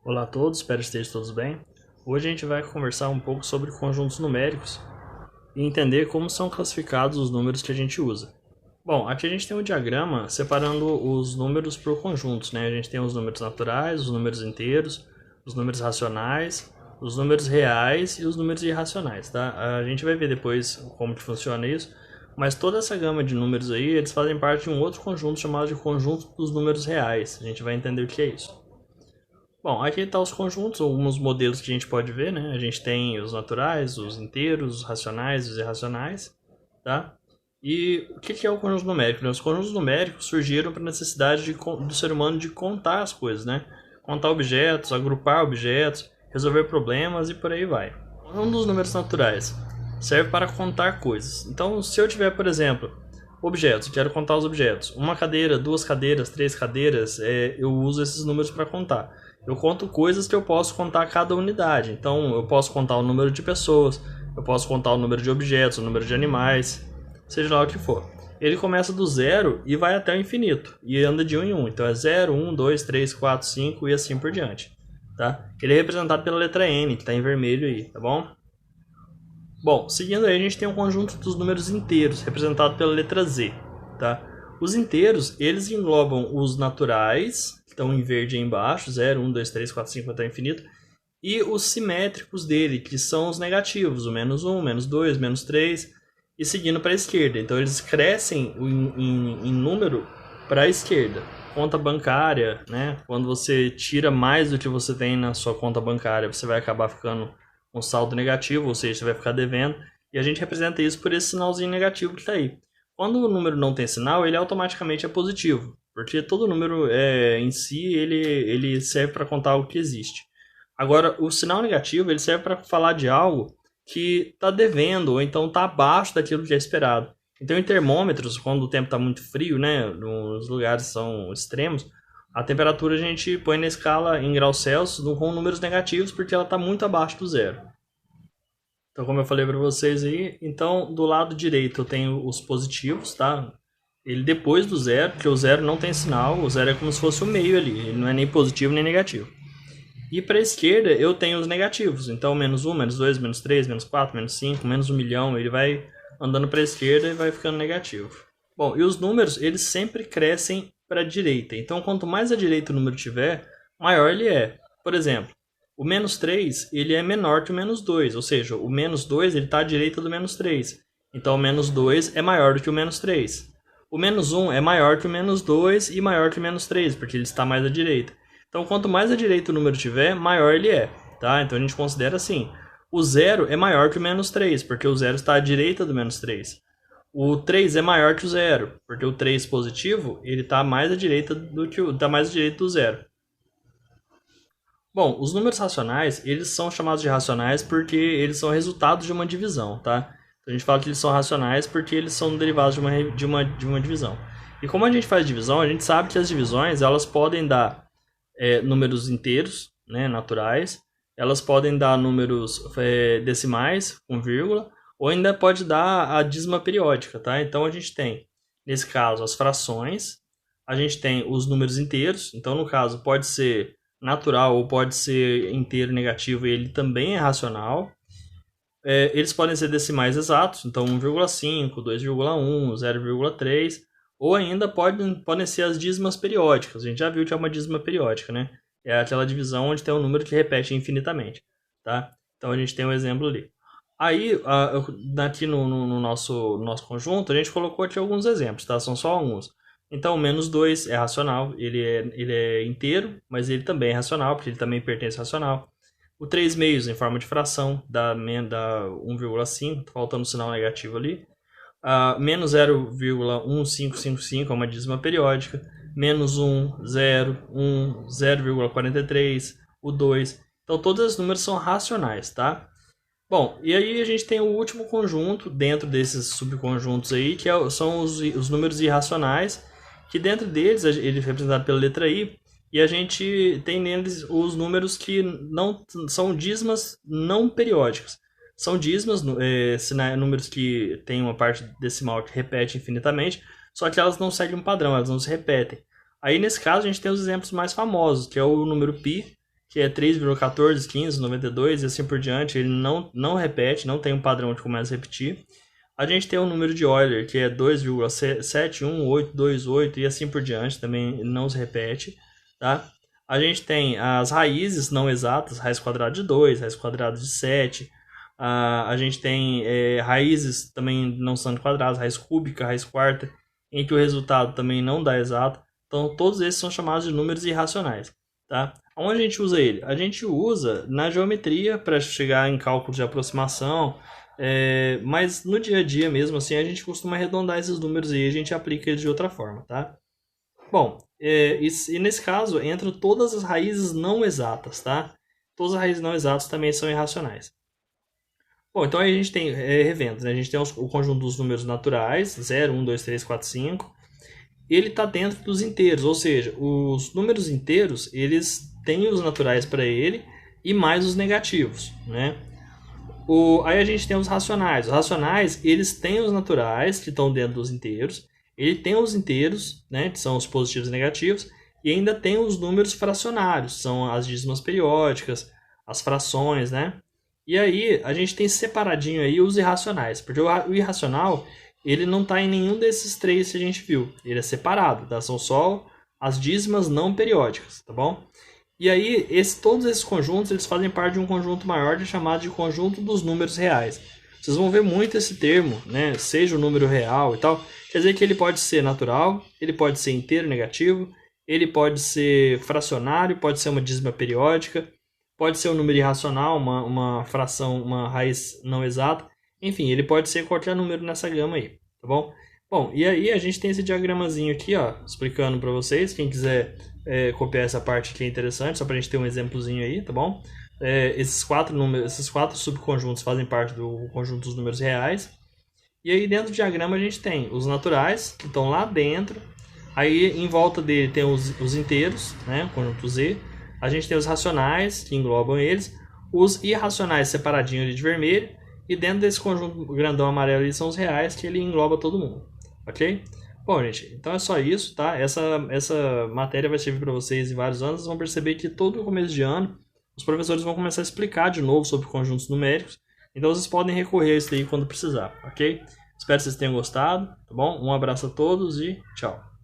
Olá a todos, espero que estejam todos bem. Hoje a gente vai conversar um pouco sobre conjuntos numéricos e entender como são classificados os números que a gente usa. Bom, aqui a gente tem um diagrama separando os números por conjuntos, né? A gente tem os números naturais, os números inteiros, os números racionais, os números reais e os números irracionais, tá? A gente vai ver depois como que funciona isso, mas toda essa gama de números aí, eles fazem parte de um outro conjunto chamado de conjunto dos números reais. A gente vai entender o que é isso. Bom, aqui estão os conjuntos, alguns modelos que a gente pode ver, né? A gente tem os naturais, os inteiros, os racionais, os irracionais, tá? E o que é o conjunto numérico? Os conjuntos numéricos surgiram para a necessidade do ser humano de contar as coisas, né? Contar objetos, agrupar objetos, resolver problemas e por aí vai. Um dos números naturais serve para contar coisas. Então, se eu tiver, por exemplo, objetos, eu quero contar os objetos. Uma cadeira, duas cadeiras, três cadeiras, eu uso esses números para contar. Eu conto coisas que eu posso contar cada unidade. Então, eu posso contar o número de pessoas, eu posso contar o número de objetos, o número de animais, seja lá o que for. Ele começa do zero e vai até o infinito, e anda de 1 em 1. Então é 0, 1, 2, 3, 4, 5 e assim por diante. Tá? Ele é representado pela letra N, que está em vermelho aí, tá bom? Bom, seguindo aí a gente tem um conjunto dos números inteiros, representado pela letra Z. Tá? Os inteiros, eles englobam os naturais, que estão em verde aí embaixo, 0, 1, 2, 3, 4, 5 até o infinito, e os simétricos dele, que são os negativos, o menos 1, menos 2, menos 3, e seguindo para a esquerda. Então eles crescem em número para a esquerda. Conta bancária, né? Quando você tira mais do que você tem na sua conta bancária, você vai acabar ficando com saldo negativo, ou seja, você vai ficar devendo. E a gente representa isso por esse sinalzinho negativo que está aí. Quando o número não tem sinal, ele automaticamente é positivo, porque todo número em si ele serve para contar algo que existe. Agora, o sinal negativo ele serve para falar de algo que está devendo ou então está abaixo daquilo que é esperado. Então, em termômetros, quando o tempo está muito frio, né, nos lugares são extremos, a temperatura a gente põe na escala em graus Celsius com números negativos porque ela está muito abaixo do zero. Então, como eu falei para vocês aí, então do lado direito eu tenho os positivos, tá? Ele depois do zero, porque o zero não tem sinal, o zero é como se fosse o meio ali, ele não é nem positivo nem negativo. E para a esquerda eu tenho os negativos, então menos 1, menos 2, menos 3, menos 4, menos 5, menos 1 milhão, ele vai andando para a esquerda e vai ficando negativo. Bom, e os números, eles sempre crescem para a direita, então quanto mais à direita o número tiver, maior ele é. Por exemplo, o menos 3 ele é menor que o menos 2, ou seja, o menos 2 está à direita do menos 3. Então o menos 2 é maior do que o menos 3. O menos 1 é maior que o menos 2 e maior que o menos 3, porque ele está mais à direita. Então, quanto mais à direita o número tiver, maior ele é. Tá? Então, a gente considera assim. O 0 é maior que o menos 3, porque o 0 está à direita do menos 3. O 3 é maior que o 0, porque o 3 positivo ele está mais à direita do 0. Bom, os números racionais, eles são chamados de racionais porque eles são resultados de uma divisão, tá? Então, a gente fala que eles são racionais porque eles são derivados de uma divisão. E como a gente faz divisão, a gente sabe que as divisões, elas podem dar números inteiros, né, naturais, elas podem dar números decimais, com vírgula, ou ainda pode dar a dízima periódica, tá? Então, a gente tem, nesse caso, as frações, a gente tem os números inteiros, então, no caso, pode ser natural ou pode ser inteiro negativo e ele também é racional. Eles podem ser decimais exatos, então 1,5, 2,1, 0,3, ou ainda podem ser as dízimas periódicas. A gente já viu que é uma dízima periódica, né? É aquela divisão onde tem um número que repete infinitamente, tá? Então a gente tem um exemplo ali. Aí, aqui no nosso conjunto, a gente colocou aqui alguns exemplos, tá? São só alguns. Então, o menos 2 é racional, ele é inteiro, mas ele também é racional, porque ele também pertence ao racional. O 3 meios em forma de fração dá 1,5, faltando um sinal negativo ali. Menos 0,1555 é uma dízima periódica. Menos 1, 0, 1, 0,43, o 2. Então, todos os números são racionais, tá? Bom, e aí a gente tem o último conjunto dentro desses subconjuntos aí, que são os números irracionais, que dentro deles ele é representado pela letra I, e a gente tem neles os números que não são dízimas não periódicas. São dízimas, números que têm uma parte decimal que repete infinitamente, só que elas não seguem um padrão, elas não se repetem. Aí nesse caso a gente tem os exemplos mais famosos, que é o número π, que é 3,14, 15, 92 e assim por diante. Ele não repete, não tem um padrão que começa a repetir. A gente tem o número de Euler, que é 2,71828 e assim por diante, também não se repete, tá? A gente tem as raízes não exatas, raiz quadrada de 2, raiz quadrada de 7. A gente tem raízes também não são quadradas, raiz cúbica, raiz quarta, em que o resultado também não dá exato. Então, todos esses são chamados de números irracionais, tá? Onde a gente usa ele? A gente usa na geometria para chegar em cálculos de aproximação, mas no dia a dia mesmo, assim, a gente costuma arredondar esses números e a gente aplica eles de outra forma, tá? Bom, e nesse caso entram todas as raízes não exatas, tá? Todas as raízes não exatas também são irracionais. Bom, então aí a gente tem, revendo, né? A gente tem o conjunto dos números naturais, 0, 1, 2, 3, 4, 5. Ele está dentro dos inteiros, ou seja, os números inteiros, eles têm os naturais para ele e mais os negativos, né? Aí a gente tem os racionais. Os racionais, eles têm os naturais, que estão dentro dos inteiros. Ele tem os inteiros, né, que são os positivos e negativos. E ainda tem os números fracionários, são as dízimas periódicas, as frações, né? E aí a gente tem separadinho aí os irracionais. Porque o irracional, ele não está em nenhum desses três que a gente viu. Ele é separado, tá? São só as dízimas não periódicas, tá bom? E aí, todos esses conjuntos, eles fazem parte de um conjunto maior chamado de conjunto dos números reais. Vocês vão ver muito esse termo, né? Seja o número real e tal. Quer dizer que ele pode ser natural, ele pode ser inteiro negativo, ele pode ser fracionário, pode ser uma dízima periódica, pode ser um número irracional, uma fração, uma raiz não exata. Enfim, ele pode ser qualquer número nessa gama aí, tá bom? Bom, e aí a gente tem esse diagramazinho aqui, ó, explicando para vocês. Quem quiser copiar essa parte aqui é interessante, só para a gente ter um exemplozinho aí, tá bom? Esses quatro subconjuntos fazem parte do conjunto dos números reais. E aí dentro do diagrama a gente tem os naturais, que estão lá dentro. Aí em volta dele tem os inteiros, né, o conjunto Z. A gente tem os racionais, que englobam eles. Os irracionais separadinho ali de vermelho. E dentro desse conjunto grandão amarelo ali são os reais, que ele engloba todo mundo. Ok? Bom, gente, então é só isso, tá? Essa matéria vai servir para vocês em vários anos. Vocês vão perceber que todo começo de ano os professores vão começar a explicar de novo sobre conjuntos numéricos. Então vocês podem recorrer a isso aí quando precisar, ok? Espero que vocês tenham gostado, tá bom? Um abraço a todos e tchau!